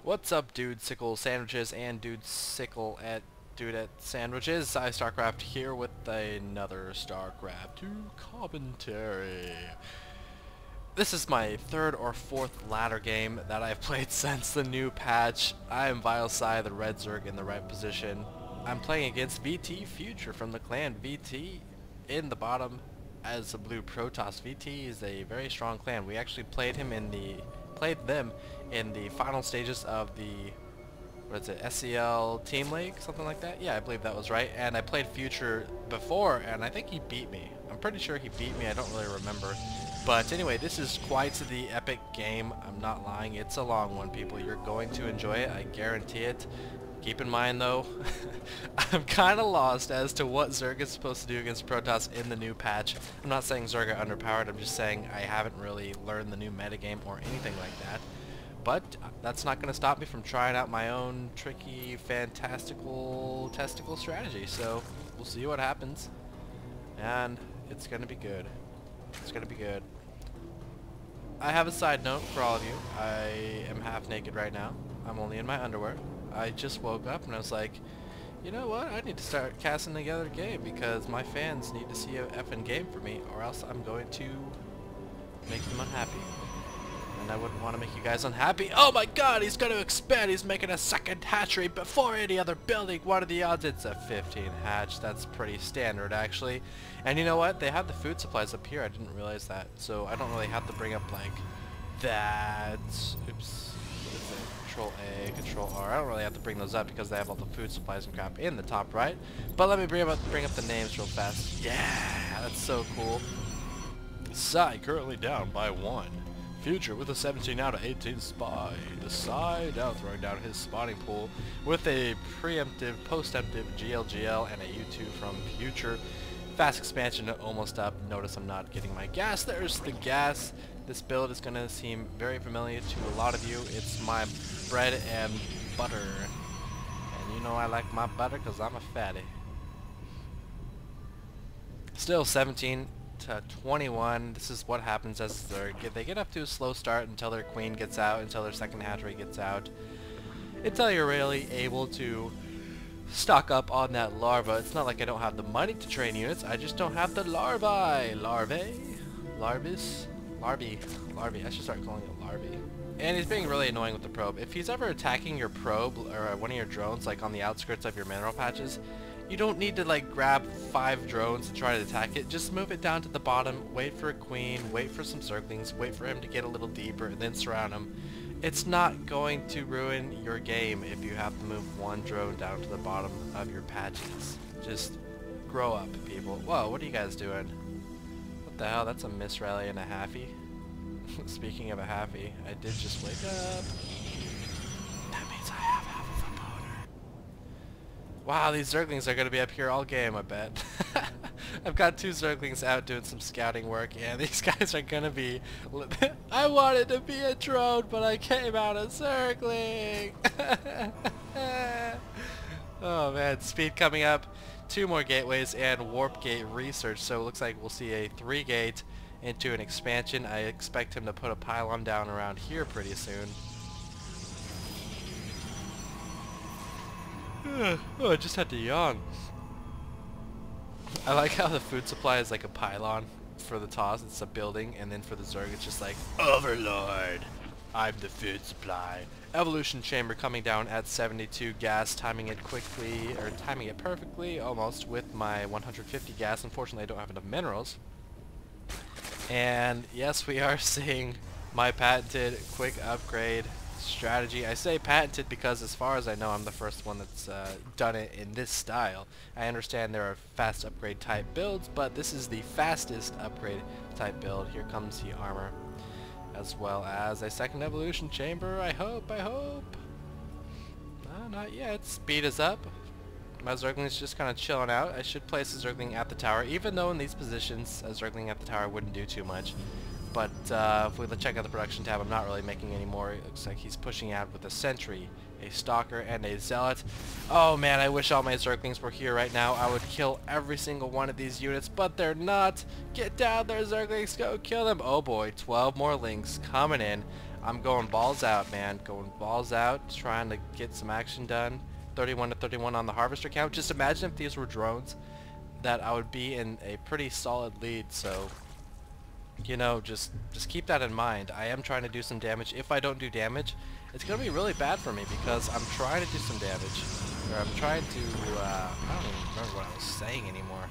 What's up, dude sickle sandwiches and dude at sandwiches? I StarCraft here with another StarCraft 2 commentary. This is my third or fourth ladder game that I've played since the new patch. I am vilePsY, the red Zerg in the right position. I'm playing against VTFuture from the clan VT in the bottom as a blue Protoss. VT is a very strong clan. We actually played them in the final stages of the SCL Team League, something like that. Yeah, I believe that was right. And I played Future before, and I think he beat me. I'm pretty sure he beat me. I don't really remember. But anyway, this is quite the epic game. I'm not lying. It's a long one, people. You're going to enjoy it. I guarantee it. Keep in mind, though, I'm kind of lost as to what Zerg is supposed to do against Protoss in the new patch. I'm not saying Zerg are underpowered. I'm just saying I haven't really learned the new metagame or anything like that. But that's not going to stop me from trying out my own tricky, fantastical, testicle strategy. So we'll see what happens. And it's going to be good. It's going to be good. I have a side note for all of you. I am half naked right now. I'm only in my underwear. I just woke up and I was like, you know what? I need to start casting together a game because my fans need to see a effing game for me, or else I'm going to make them unhappy. And I wouldn't want to make you guys unhappy. Oh my god, he's going to expand. He's making a second hatchery before any other building. What are the odds? It's a 15 hatch. That's pretty standard, actually. And you know what? They have the food supplies up here. I didn't realize that. So I don't really have to bring up, like, that. Oops. What is it? Control A, Control R. I don't really have to bring those up because they have all the food supplies and crap in the top right. But let me bring up the names real fast. Yeah, that's so cool. Psy currently down by 1. Future with a 17 out of 18 spy. The Psy now throwing down his spawning pool with a preemptive, post-emptive GLGL and a U2 from Future. Fast expansion almost up. Notice I'm not getting my gas. There's the gas. This build is going to seem very familiar to a lot of you. It's my bread and butter. And you know I like my butter because I'm a fatty. Still 17 to 21. This is what happens as they get up to a slow start until their queen gets out, until their second hatchery gets out, until you're really able to stock up on that larva. It's not like I don't have the money to train units, I just don't have the larvae. Larvae? Larvae. I should start calling it larvae. And he's being really annoying with the probe. If he's ever attacking your probe or one of your drones, like on the outskirts of your mineral patches, you don't need to like grab 5 drones and try to attack it. Just move it down to the bottom, wait for a queen, wait for some zerglings, wait for him to get a little deeper, and then surround him. It's not going to ruin your game if you have to move 1 drone down to the bottom of your patches. Just grow up, people. Whoa, what are you guys doing? What the hell? That's a miss rally and a halfie. Speaking of a halfie, I did just wake up. That means I have half of a boner. Wow, these zerglings are going to be up here all game, I bet. I've got 2 zerglings out doing some scouting work, and these guys are going to be... I wanted to be a drone, but I came out a zergling! Oh man, speed coming up. 2 more gateways and warp gate research, so it looks like we'll see a 3 gate into an expansion. I expect him to put a pylon down around here pretty soon. Oh, I just had to yawn. I like how the food supply is like a pylon for the toss. It's a building, and then for the Zerg it's just like, Overlord, I'm the food supply. Evolution chamber coming down at 72 gas, timing it quickly, or timing it perfectly almost with my 150 gas. Unfortunately I don't have enough minerals. And yes, we are seeing my patented quick upgrade strategy. I say patented because as far as I know I'm the first one that's done it in this style. I understand there are fast upgrade type builds, but this is the fastest upgrade type build. Here comes the armor, as well as a second evolution chamber. I hope. Not yet. Speed is up. My Zergling's just kind of chilling out. I should place a Zergling at the tower, even though in these positions a Zergling at the tower wouldn't do too much. But if we check out the production tab, I'm not really making any more. It looks like he's pushing out with a sentry, a stalker, and a zealot. Oh man, I wish all my Zerglings were here right now. I would kill every single one of these units, but they're not. Get down there, Zerglings, go kill them. Oh boy, 12 more links coming in. I'm going balls out, man. Going balls out, trying to get some action done. 31 to 31 on the harvester count. Just imagine if these were drones, that I would be in a pretty solid lead. So, you know, just keep that in mind. I am trying to do some damage. If I don't do damage, it's going to be really bad for me because I'm trying to do some damage. Or I'm trying to, I don't even remember what I was saying anymore.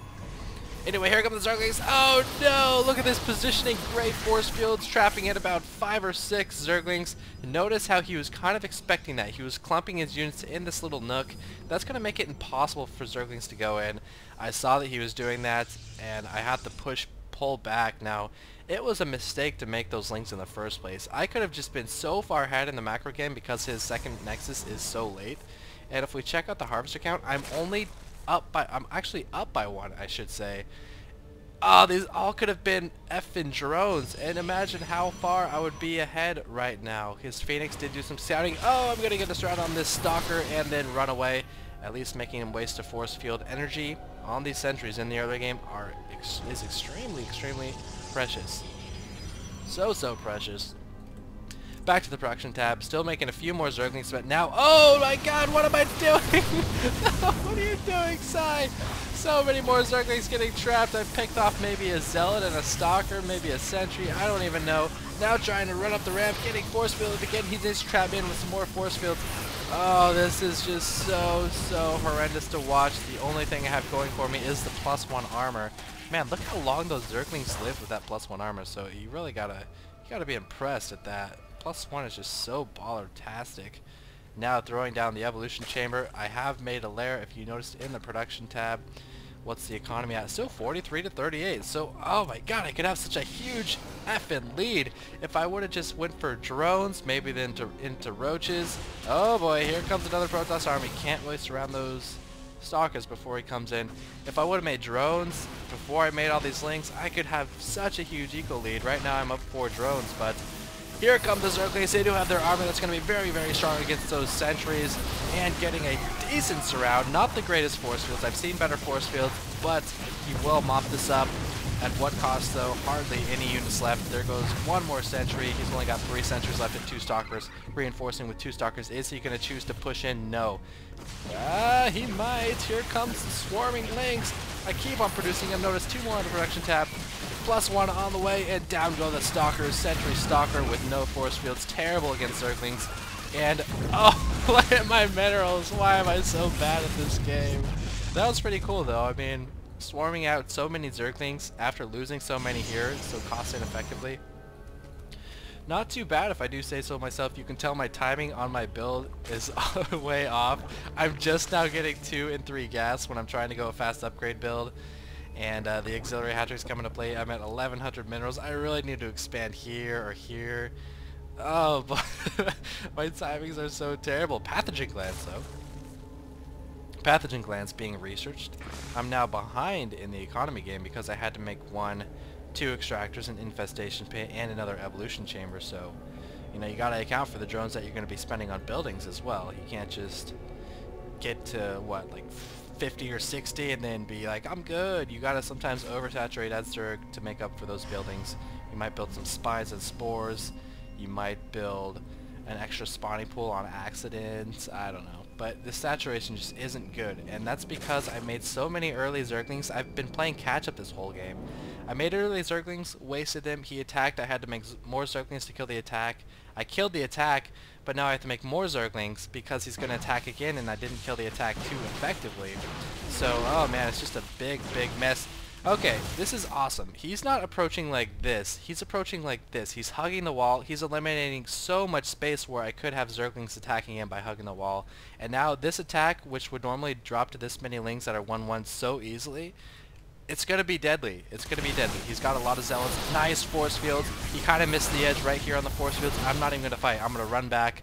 Anyway, here come the Zerglings. Oh no! Look at this positioning. Great force fields, trapping in about 5 or 6 Zerglings. Notice how he was kind of expecting that. He was clumping his units in this little nook. That's going to make it impossible for Zerglings to go in. I saw that he was doing that, and I had to pull back. Now, it was a mistake to make those links in the first place. I could have just been so far ahead in the macro game because his second Nexus is so late. And if we check out the harvester count, I'm actually up by 1, I should say. Oh, these all could have been effing drones, and imagine how far I would be ahead right now. His Phoenix did do some scouting. Oh, I'm gonna get this round on this stalker and then run away, at least making him waste a force field. Energy on these sentries in the early game is extremely precious. So precious. Back to the production tab, still making a few more Zerglings, but now, oh my god, what am I doing? What are you doing, Psy? So many more Zerglings getting trapped. I picked off maybe a Zealot and a Stalker, maybe a Sentry, I don't even know. Now trying to run up the ramp, getting force fielded again. He just trapped in with some more force fields. Oh, this is just so horrendous to watch. The only thing I have going for me is the +1 armor. Man, look how long those Zerglings live with that +1 armor, so you really gotta be impressed at that. +1 is just so baller-tastic. Now throwing down the evolution chamber. I have made a lair, if you noticed, in the production tab. What's the economy at? Still 43 to 38. So, oh my god, I could have such a huge effing lead if I would have just went for drones, maybe then into roaches. Oh boy, here comes another Protoss army. Can't really surround those stalkers before he comes in. If I would have made drones before I made all these links, I could have such a huge eco lead. Right now I'm up 4 drones, but here come the Zerglings. They do have their armor that's going to be very strong against those sentries and getting a decent surround. Not the greatest force fields. I've seen better force fields, but he will mop this up. At what cost, though? Hardly any units left. There goes 1 more sentry. He's only got 3 sentries left and 2 stalkers. Reinforcing with 2 stalkers. Is he going to choose to push in? No. He might. Here comes the swarming links. I keep on producing them. Notice 2 more on the production tab. +1 on the way, and down go the stalkers. Sentry stalker with no force fields. Terrible against Zerglings. And, oh, look at my minerals. Why am I so bad at this game? That was pretty cool, though. I mean, swarming out so many Zerglings after losing so many here so cost ineffectively. Not too bad if I do say so myself. You can tell my timing on my build is way off. I'm just now getting 2 and 3 gas when I'm trying to go a fast upgrade build. And the auxiliary hatchery's coming to play. I'm at 1100 minerals. I really need to expand here or here. Oh, but my timings are so terrible. Pathogen glands, though. Pathogen glands being researched. I'm now behind in the economy game because I had to make 2 extractors, an infestation pit, and another evolution chamber. So, you know, you gotta account for the drones that you're gonna be spending on buildings as well. You can't just get to, what, like 50 or 60 and then be like, I'm good. You gotta sometimes oversaturate Zerg to make up for those buildings. You might build some spines and spores. You might build an extra spawning pool on accident. I don't know. But the saturation just isn't good, and that's because I made so many early Zerglings. I've been playing catch-up this whole game. I made early Zerglings, wasted him, he attacked, I had to make more Zerglings to kill the attack. I killed the attack, but now I have to make more Zerglings because he's going to attack again, and I didn't kill the attack too effectively. So, oh man, it's just a big mess. Okay, this is awesome. He's not approaching like this. He's approaching like this. He's hugging the wall. He's eliminating so much space where I could have Zerglings attacking him by hugging the wall. And now this attack, which would normally drop to this many links that are 1-1 so easily, it's going to be deadly. It's going to be deadly. He's got a lot of zealots. Nice force fields. He kind of missed the edge right here on the force fields. I'm not even going to fight. I'm going to run back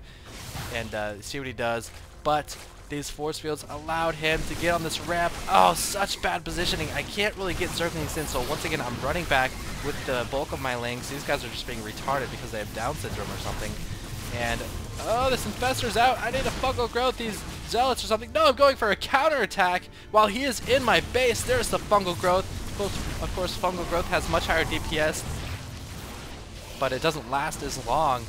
and see what he does. But these force fields allowed him to get on this ramp. Oh, such bad positioning. I can't really get Zerglings in, so once again, I'm running back with the bulk of my links. These guys are just being retarded because they have Down syndrome or something. And, oh, this infestor's out. I need to fungal growth these zealots or something. No, I'm going for a counterattack while he is in my base. There's the fungal growth. Of course, fungal growth has much higher DPS, but it doesn't last as long.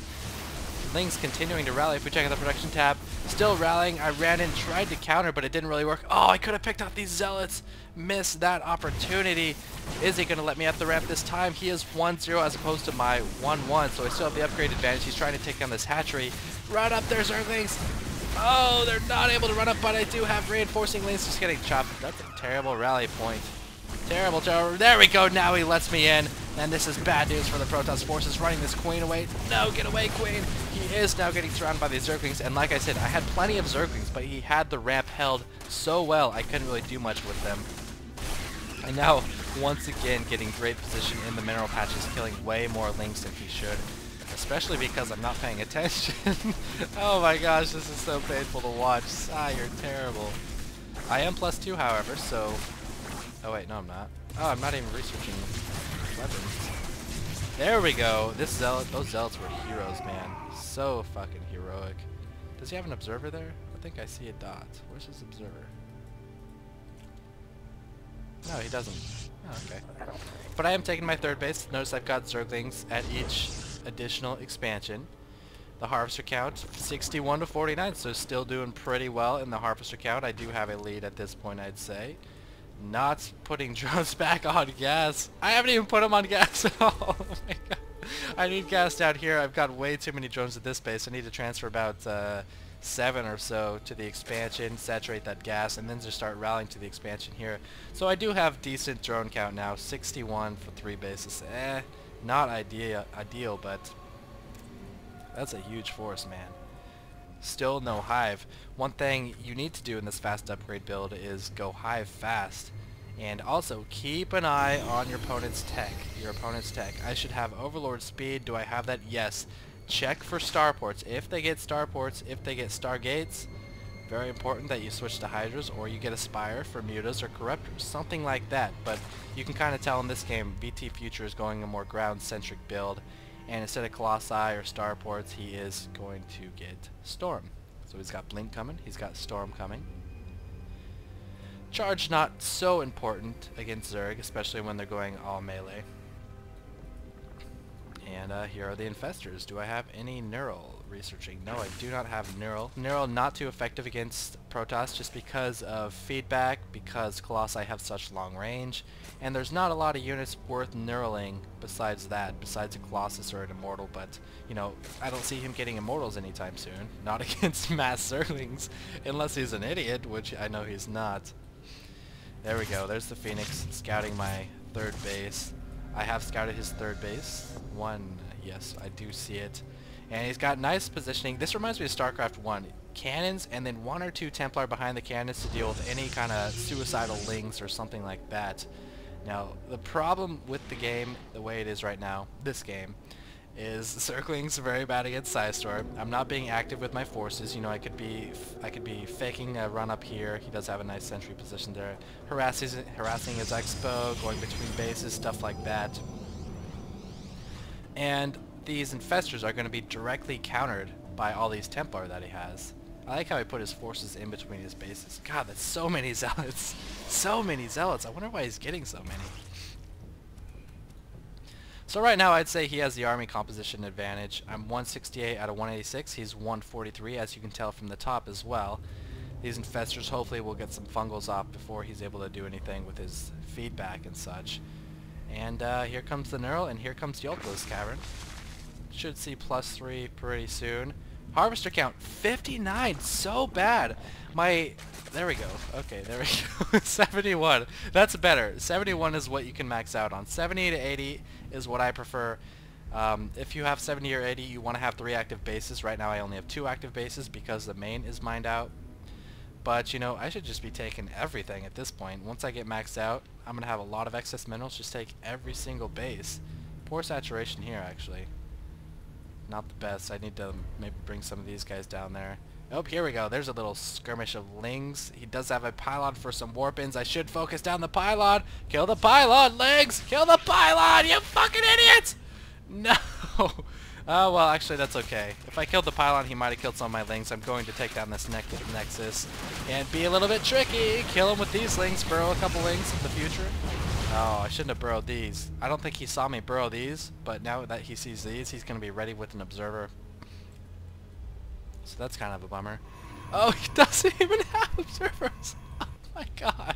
Lings continuing to rally. If we check out the production tab, still rallying. I ran in, tried to counter, but it didn't really work. Oh, I could have picked off these zealots. Missed that opportunity. Is he going to let me at the ramp this time? He is 1-0 as opposed to my 1-1, so I still have the upgrade advantage. He's trying to take down this hatchery. Run up there, Zerglings. Oh, they're not able to run up, but I do have reinforcing lanes just getting chopped. That's a terrible rally point. Terrible, terrible. There we go. Now he lets me in. And this is bad news for the Protoss forces running this queen away. No, get away, queen. He is now getting surrounded by these Zerglings. And like I said, I had plenty of Zerglings, but he had the ramp held so well, I couldn't really do much with them. And now, once again, getting great position in the mineral patches, killing way more Lings than he should. Especially because I'm not paying attention. Oh my gosh, this is so painful to watch. Ah, you're terrible. I am +2, however, so... Oh wait, no I'm not. Oh, I'm not even researching weapons. There we go. This zealot, those zealots were heroes, man. So fucking heroic. Does he have an observer there? I think I see a dot. Where's his observer? No, he doesn't. Oh, okay. But I am taking my third base. Notice I've got Zerglings at each additional expansion. The harvester count 61 to 49, so still doing pretty well in the harvester count. I do have a lead at this point, I'd say. Not putting drones back on gas. I haven't even put them on gas at all. Oh my god. I need gas down here. I've got way too many drones at this base. I need to transfer about 7 or so to the expansion, saturate that gas, and then just start rallying to the expansion here. So I do have decent drone count now, 61 for 3 bases. Not ideal, but that's a huge force, man. Still no hive. One thing you need to do in this fast upgrade build is go hive fast. And also keep an eye on your opponent's tech. I should have overlord speed. Do I have that? Yes. Check for starports. If they get starports, if they get stargates, very important that you switch to hydras or you get a spire for mutas or corruptors. Something like that. But you can kind of tell in this game VTFuture is going a more ground-centric build. And instead of Colossi or Starports, he is going to get Storm. So he's got Blink coming, he's got Storm coming. Charge not so important against Zerg, especially when they're going all melee. And here are the infestors. Do I have any neural researching? No, I do not have neural. Neural not too effective against Protoss just because of feedback, because Colossi have such long range, and there's not a lot of units worth neuraling besides that, besides a Colossus or an Immortal, but, you know, I don't see him getting Immortals anytime soon. Not against mass Zerglings, unless he's an idiot, which I know he's not. There we go, there's the Phoenix scouting my third base. I have scouted his third base. Yes, I do see it. And he's got nice positioning. This reminds me of StarCraft 1. Cannons and then 1 or 2 Templar behind the cannons to deal with any kind of suicidal Lings or something like that. Now, the problem with the game, the way it is right now, this game, is Zerglings very bad against Psystorm. I'm not being active with my forces. You know, I could be faking a run up here. He does have a nice sentry position there. Harassing his expo, going between bases, stuff like that. And these infestors are going to be directly countered by all these Templar that he has. I like how he put his forces in between his bases. God, that's so many zealots. So many zealots. I wonder why he's getting so many. So right now I'd say he has the army composition advantage. I'm 168 out of 186. He's 143, as you can tell from the top as well. These infestors hopefully will get some fungals off before he's able to do anything with his feedback and such. And here comes the Neural, and here comes Yolko's Cavern. Should see +3 pretty soon. Harvester count 59, so bad. There we go. Okay, there we go. 71. That's better. 71 is what you can max out on. 70 to 80 is what I prefer. If you have 70 or 80, you want to have 3 active bases. Right now I only have 2 active bases because the main is mined out. But, you know, I should just be taking everything at this point. Once I get maxed out, I'm going to have a lot of excess minerals. Just take every single base. Poor saturation here, actually. Not the best. I need to maybe bring some of these guys down there. Oh, here we go. There's a little skirmish of Lings. He does have a pylon for some warp-ins. I should focus down the pylon. Kill the pylon, Lings! Kill the pylon, you fucking idiots! No! Oh, well, actually, that's okay. If I killed the pylon, he might have killed some of my Lings. I'm going to take down this Nexus and be a little bit tricky. Kill him with these Lings. Burrow a couple Lings in the future. Oh, I shouldn't have burrowed these. I don't think he saw me burrow these, but now that he sees these, he's going to be ready with an observer. So that's kind of a bummer. Oh, he doesn't even have observers! Oh my god.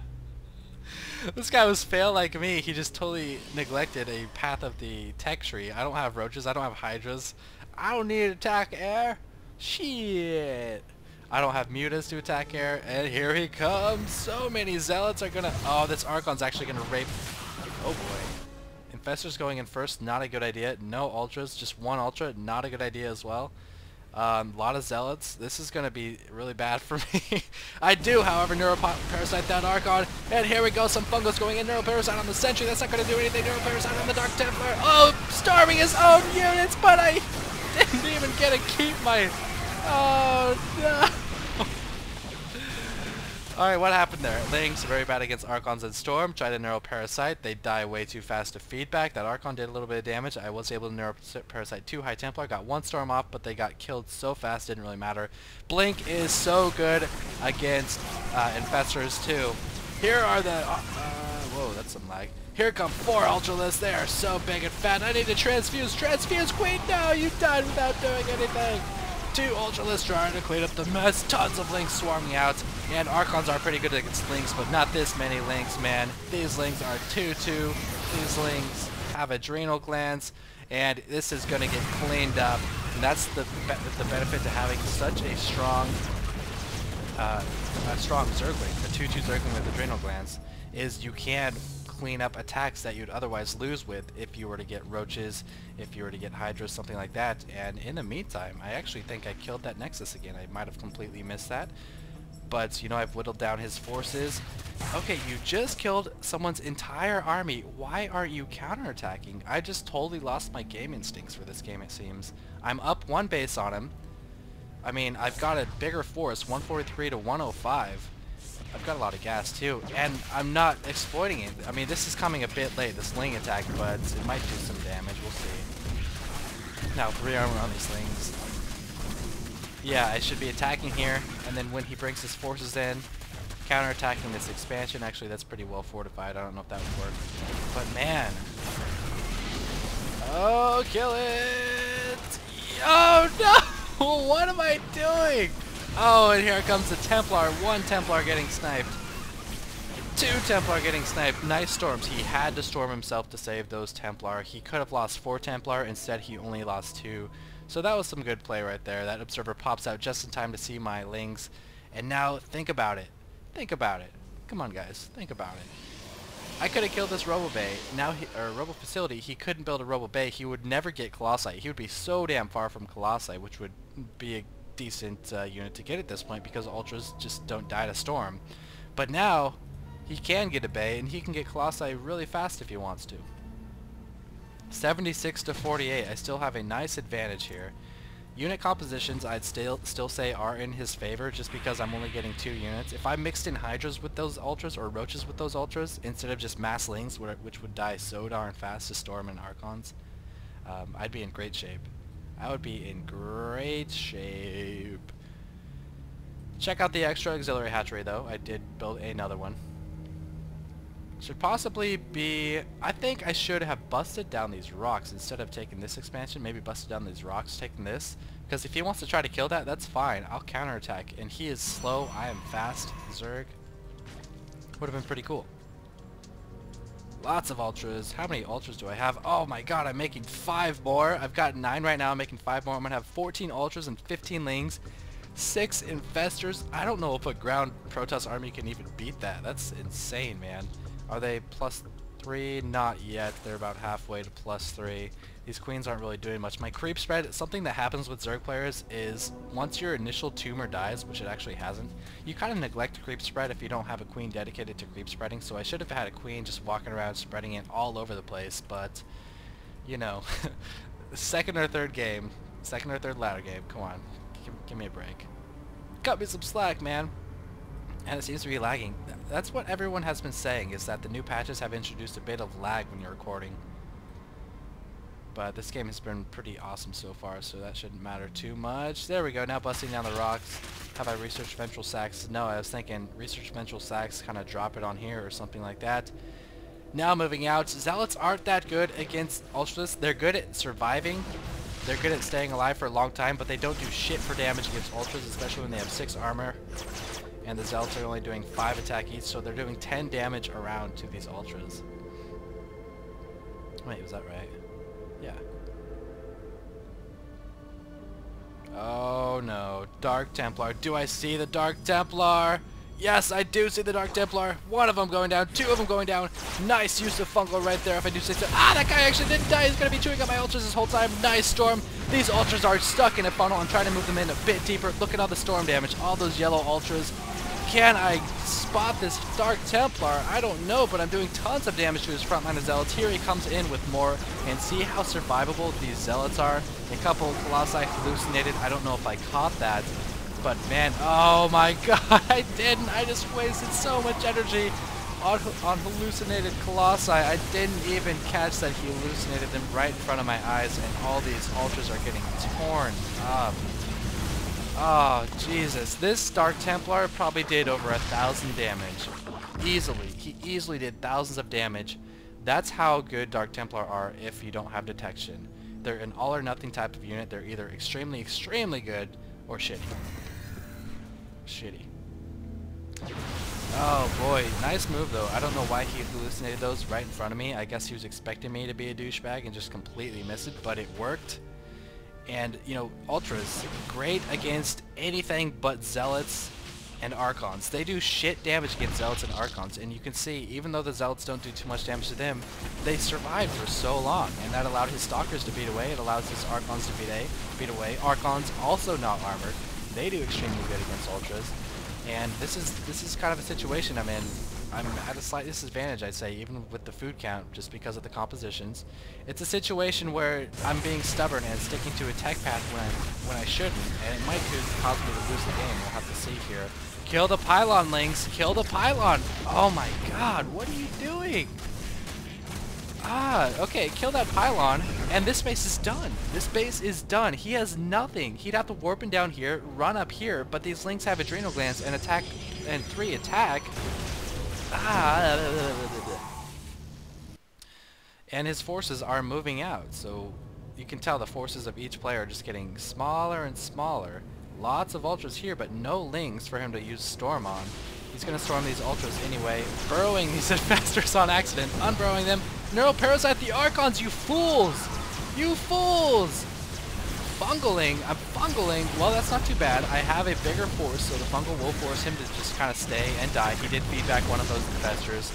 This guy was fail like me. He just totally neglected a path of the tech tree. I don't have roaches. I don't have hydras. I don't need to attack air. Shit. I don't have mutas to attack air. And here he comes. So many zealots are gonna... Oh, this Archon's actually gonna rape... Oh boy. Infestor's going in first. Not a good idea. No ultras. Just one ultra. Not a good idea as well. A lot of zealots. This is going to be really bad for me. I do, however, Neuroparasite that Archon. And here we go. Some fungus going in. Neuroparasite on the Sentry. That's not going to do anything. Neuroparasite on the Dark Templar. Oh, starving his own units, but I didn't even get to keep my... Oh, no. Alright, what happened there? Lynx, very bad against Archons and Storm. Tried to Neuroparasite. They die way too fast to feedback. That Archon did a little bit of damage. I was able to Neuroparasite 2 High Templar. Got one Storm off, but they got killed so fast, didn't really matter. Blink is so good against Infestors too. Here are the... whoa, that's some lag. Here come 4 Ultralists. They are so big and fat. I need to transfuse. Transfuse, Queen! No, you died without doing anything. 2 Ultralists trying to clean up the mess. Tons of Lynx swarming out. And Archons are pretty good against Lynx, but not this many Lynx, man. These Lynx are 2-2. These Lynx have adrenal glands. And this is going to get cleaned up. And that's the benefit to having such a strong Zergling. A 2-2 Zergling with adrenal glands is you can clean up attacks that you'd otherwise lose with if you were to get roaches, if you were to get hydras, something like that. And in the meantime, I actually think I killed that Nexus again. I might have completely missed that. But, you know, I've whittled down his forces. Okay, you just killed someone's entire army. Why aren't you counterattacking? I just totally lost my game instincts for this game, it seems. I'm up 1 base on him. I mean, I've got a bigger force, 143 to 105. I've got a lot of gas too, and I'm not exploiting it. I mean, this is coming a bit late, this Ling attack, but it might do some damage. We'll see. Now, 3 armor on these Lings. Yeah, I should be attacking here, and then when he brings his forces in, counterattacking this expansion. Actually, that's pretty well fortified. I don't know if that would work. But man. Oh, kill it! Oh no! What am I doing? Oh, and here comes the Templar. 1 Templar getting sniped. 2 Templar getting sniped. Nice storms. He had to storm himself to save those Templar. He could have lost 4 Templar. Instead, he only lost 2. So that was some good play right there. That Observer pops out just in time to see my Lings. And now, think about it. Think about it. Come on, guys. Think about it. I could have killed this Robo Bay. Now, or Robo Facility, he couldn't build a Robo Bay. He would never get Colossi. He would be so damn far from Colossi, which would be a decent unit to get at this point because Ultras just don't die to Storm. But now, he can get a Bay, and he can get Colossi really fast if he wants to. 76 to 48. I still have a nice advantage here. Unit compositions I'd still say are in his favor just because I'm only getting 2 units. If I mixed in Hydras with those Ultras or Roaches with those Ultras instead of just mass Lings, which would die so darn fast to Storm and Archons, I'd be in great shape. I would be in great shape. Check out the extra auxiliary hatchery though. I did build another one. Should possibly be... I think I should have busted down these rocks instead of taking this expansion. Maybe busted down these rocks, taking this. Because if he wants to try to kill that, that's fine. I'll counterattack. And he is slow. I am fast. Zerg. Would have been pretty cool. Lots of Ultras. How many Ultras do I have? Oh my god, I'm making 5 more. I've got 9 right now. I'm making 5 more. I'm going to have 14 Ultras and 15 Lings. 6 Infestors. I don't know if a ground Protoss army can even beat that. That's insane, man. Are they +3? Not yet. They're about halfway to +3. These queens aren't really doing much. My creep spread, something that happens with Zerg players is once your initial tumor dies, which it actually hasn't, you kind of neglect creep spread if you don't have a queen dedicated to creep spreading. So I should have had a queen just walking around spreading it all over the place, but you know, second or third ladder game, come on, give me a break. Cut me some slack, man. And it seems to be lagging. That's what everyone has been saying, is that the new patches have introduced a bit of lag when you're recording. But this game has been pretty awesome so far, so that shouldn't matter too much. There we go, now busting down the rocks. Have I researched ventral sacks? No, I was thinking research ventral sacks, kind of drop it on here or something like that. Now moving out, Zealots aren't that good against Ultras. They're good at surviving, They're good at staying alive for a long time, but they don't do shit for damage against ultras, especially when they have 6 armor. And the zealots are only doing 5 attack each, so they're doing 10 damage around to these ultras. Wait, was that right? Yeah. Oh no, Dark Templar. Do I see the Dark Templar? Yes, I do see the Dark Templar. One of them going down, 2 of them going down. Nice use of fungal right there, if I do say so. Ah, that guy actually didn't die. He's going to be chewing up my ultras this whole time. Nice storm. These ultras are stuck in a funnel. I'm trying to move them in a bit deeper. Look at all the storm damage. All those yellow ultras. Can I spot this Dark Templar? I don't know, but I'm doing tons of damage to his front line of zealots. Here he comes in with more, and see how survivable these zealots are? A couple Colossi hallucinated. I don't know if I caught that. But man, oh my god, I didn't. I just wasted so much energy on hallucinated Colossi. I didn't even catch that he hallucinated them right in front of my eyes, and all these ultras are getting torn up. Oh, Jesus. This Dark Templar probably did over 1,000 damage. Easily. He easily did thousands of damage. That's how good Dark Templar are if you don't have detection. They're an all or nothing type of unit. They're either extremely, extremely good or shitty. Shitty. Oh boy, nice move though. I don't know why he hallucinated those right in front of me. I guess he was expecting me to be a douchebag and just completely miss it, but it worked. And, you know, Ultras, great against anything but Zealots and Archons. They do shit damage against Zealots and Archons, and you can see, even though the Zealots don't do too much damage to them, they survived for so long, and that allowed his Stalkers to beat away. It allows his Archons to beat away. Archons, also not armored. They do extremely good against Ultras, and this is kind of a situation I'm in. I'm at a slight disadvantage, I'd say, even with the food count, just because of the compositions. It's a situation where I'm being stubborn and sticking to a tech path when I shouldn't, and it might cause me to lose the game. We'll have to see here. Kill the pylon, Lynx! Kill the pylon! Oh my god, what are you doing? Ah, okay, kill that pylon, and this base is done. This base is done. He has nothing. He'd have to warp in down here, run up here, but these Lynx have adrenal glands and attack, and 3 attack. Ah, and his forces are moving out, so you can tell the forces of each player are just getting smaller and smaller. Lots of Ultras here, but no Lynx for him to use Storm on. He's going to storm these Ultras anyway. Burrowing these Infestors on accident. Unburrowing them. Neuroparasite the Archons, you fools! You fools! Fungling. I'm fungling. Well, that's not too bad. I have a bigger force, so the fungal will force him to just kind of stay and die. He did feed back one of those Infestors.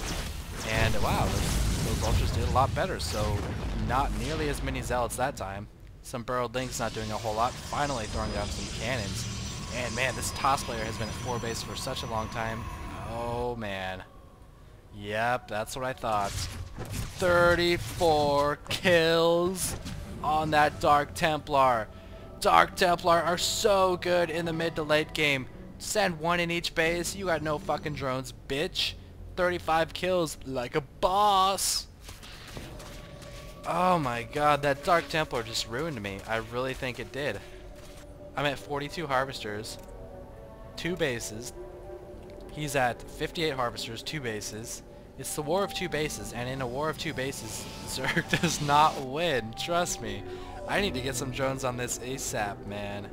And wow, those Ultras did a lot better, so not nearly as many Zealots that time. Some burrowed Lynx not doing a whole lot. Finally throwing down some cannons. And man, this Toss player has been at 4 base for such a long time. Oh man. Yep, that's what I thought. 34 kills on that Dark Templar. Dark Templar are so good in the mid to late game. Send 1 in each base. You got no fucking drones, bitch. 35 kills like a boss. Oh my god, that Dark Templar just ruined me. I really think it did. I'm at 42 harvesters, 2 bases. He's at 58 harvesters, 2 bases. It's the war of 2 bases, and in a war of 2 bases, Zerg does not win. Trust me. I need to get some drones on this ASAP, man.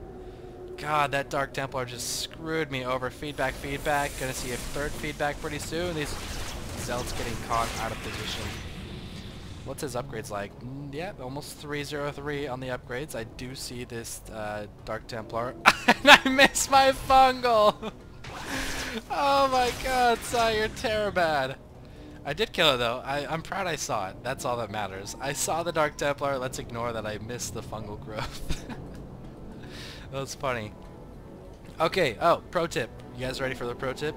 God, that Dark Templar just screwed me over. Feedback, feedback. Gonna see a 3rd feedback pretty soon. These Zealots getting caught out of position. What's his upgrades like? Yeah, almost 303 on the upgrades. I do see this Dark Templar. And I missed my fungal! Oh my god, Psy, you're terrible. I did kill it though. I'm proud I saw it. That's all that matters. I saw the Dark Templar. Let's ignore that I missed the fungal growth. That was funny. Okay, oh, pro tip. You guys ready for the pro tip?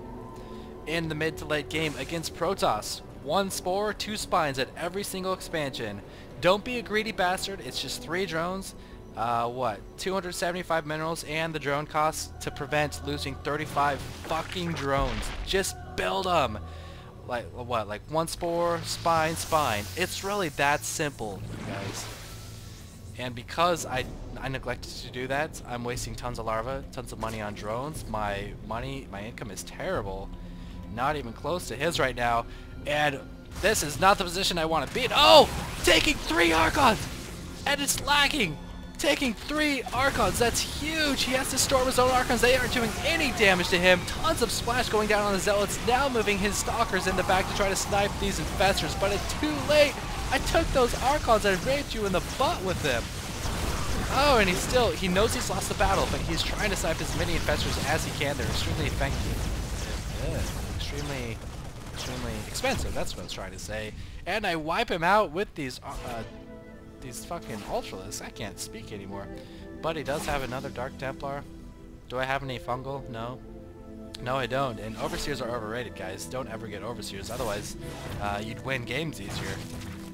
In the mid to late game against Protoss, 1 spore, 2 spines at every single expansion. Don't be a greedy bastard. It's just 3 drones. What? 275 minerals and the drone costs to prevent losing 35 fucking drones. Just build them. Like what? Like 1 spore, spine, spine. It's really that simple, you guys. And because I neglected to do that, I'm wasting tons of larvae, tons of money on drones. My income is terrible. Not even close to his right now. And this is not the position I want to be in. Oh! Taking 3 Archons! And it's lagging! taking 3 Archons. That's huge. He has to storm his own Archons. They aren't doing any damage to him. Tons of splash going down on the Zealots. Now moving his Stalkers in the back to try to snipe these Infestors. But it's too late. I took those Archons and raped you in the butt with them. Oh, and he knows he's lost the battle, but he's trying to snipe as many Infestors as he can. They're extremely effective. Extremely expensive. That's what I was trying to say. And I wipe him out with these fucking Ultralisks. I can't speak anymore. But he does have another Dark Templar. Do I have any Fungal? No. No, I don't. And Overseers are overrated, guys. Don't ever get Overseers. Otherwise, you'd win games easier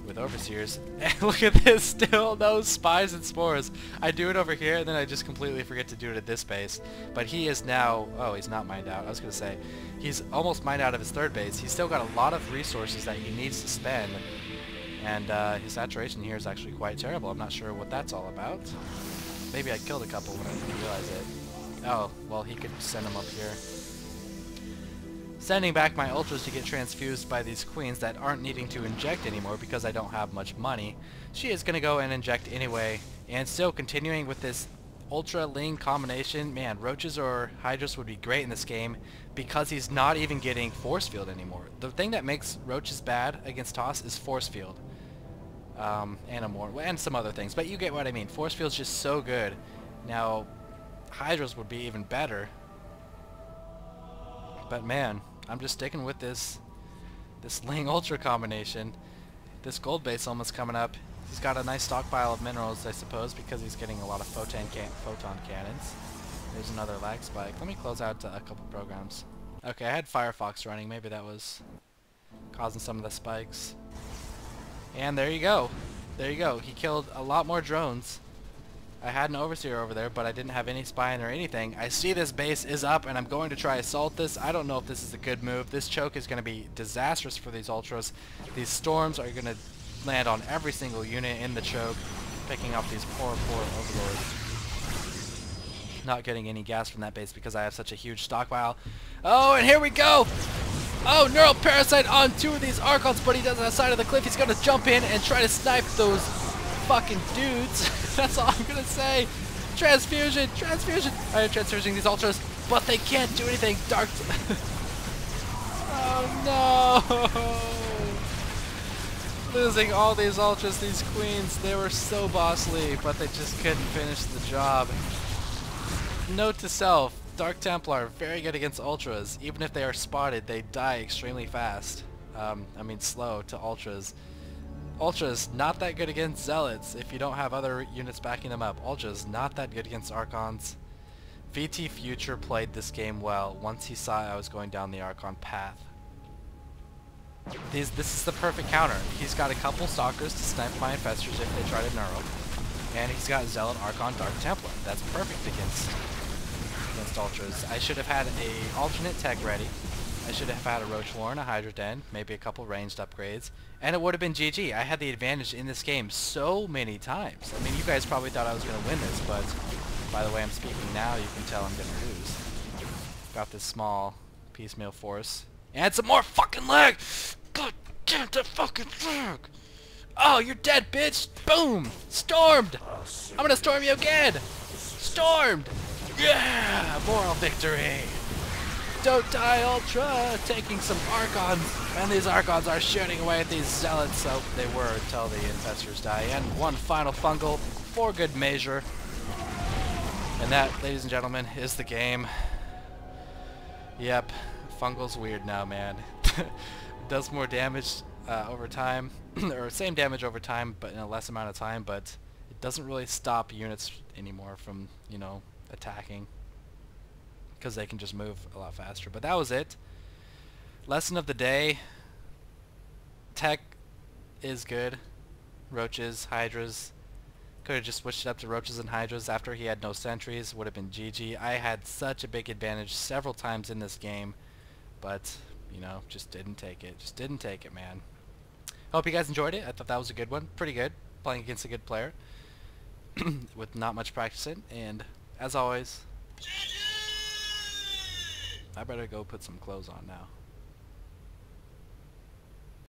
with Overseers. And look at this. Still no Spies and Spores. I do it over here, and then I just completely forget to do it at this base. But he is now... Oh, he's not mined out. I was going to say, he's almost mined out of his 3rd base. He's still got a lot of resources that he needs to spend. And his saturation here is actually quite terrible. I'm not sure what that's all about. Maybe I killed a couple when I didn't realize it. Oh, well, he could send them up here. Sending back my Ultras to get transfused by these Queens that aren't needing to inject anymore because I don't have much money. She is going to go and inject anyway. And still continuing with this Ultra Ling combination. Man, Roaches or Hydras would be great in this game because he's not even getting Force Field anymore. The thing that makes Roaches bad against Toss is Force Field. And some other things, but you get what I mean. Force Field's just so good. Now, Hydras would be even better. But man, I'm just sticking with this Ling Ultra combination. This gold base almost coming up. He's got a nice stockpile of minerals, I suppose, because he's getting a lot of photon cannons. There's another lag spike. Let me close out a couple programs. Okay, I had Firefox running. Maybe that was causing some of the spikes. And there you go. There you go. He killed a lot more drones. I had an Overseer over there, but I didn't have any spying or anything. I see this base is up, and I'm going to try assault this. I don't know if this is a good move. This choke is going to be disastrous for these Ultras. These storms are going to land on every single unit in the choke, picking off these poor Overlords. Not getting any gas from that base because I have such a huge stockpile. Oh, and here we go! Oh, Neural Parasite on 2 of these Archons, but he does on the side of the cliff. He's going to jump in and try to snipe those fucking dudes. That's all I'm going to say. Transfusion! Transfusion! I am transfusing these Ultras, but they can't do anything. Dark... Oh, no! Losing all these Ultras, these Queens. They were so bossly, but they just couldn't finish the job. Note to self. Dark Templar, very good against Ultras. Even if they are spotted, they die extremely fast. I mean slow to Ultras. Ultras, not that good against Zealots if you don't have other units backing them up. Ultras, not that good against Archons. VTFuture played this game well once he saw I was going down the Archon path. This is the perfect counter. He's got a couple Stalkers to snipe my Infestors if they try to neural. And he's got Zealot, Archon, Dark Templar. That's perfect against Ultras. I should have had a alternate tech ready. I should have had a Roach Warren, a Hydra Den, maybe a couple ranged upgrades, and it would have been GG. I had the advantage in this game so many times. I mean, you guys probably thought I was going to win this, but by the way I'm speaking now, you can tell I'm going to lose. Got this small piecemeal force. And some more fucking lag! God damn that fucking lag! Oh, you're dead, bitch! Boom! Stormed! I'm gonna storm you again! Stormed! Yeah! Moral victory! Don't die, Ultra! Taking some Archons, and these Archons are shooting away at these Zealots, so they were until the Infestors die. And one final Fungal for good measure. And that, ladies and gentlemen, is the game. Yep, Fungal's weird now, man. Does more damage over time, or same damage over time, but in a less amount of time, but it doesn't really stop units anymore from, you know, attacking, because they can just move a lot faster. But that was it. Lesson of the day: tech is good. Roaches, Hydras. Could have just switched it up to Roaches and Hydras after he had no sentries. Would have been GG. I had such a big advantage several times in this game, but you know, just didn't take it. Just didn't take it, man. Hope you guys enjoyed it. I thought that was a good one. Pretty good. Playing against a good player with not much practice in. And as always, I better go put some clothes on now.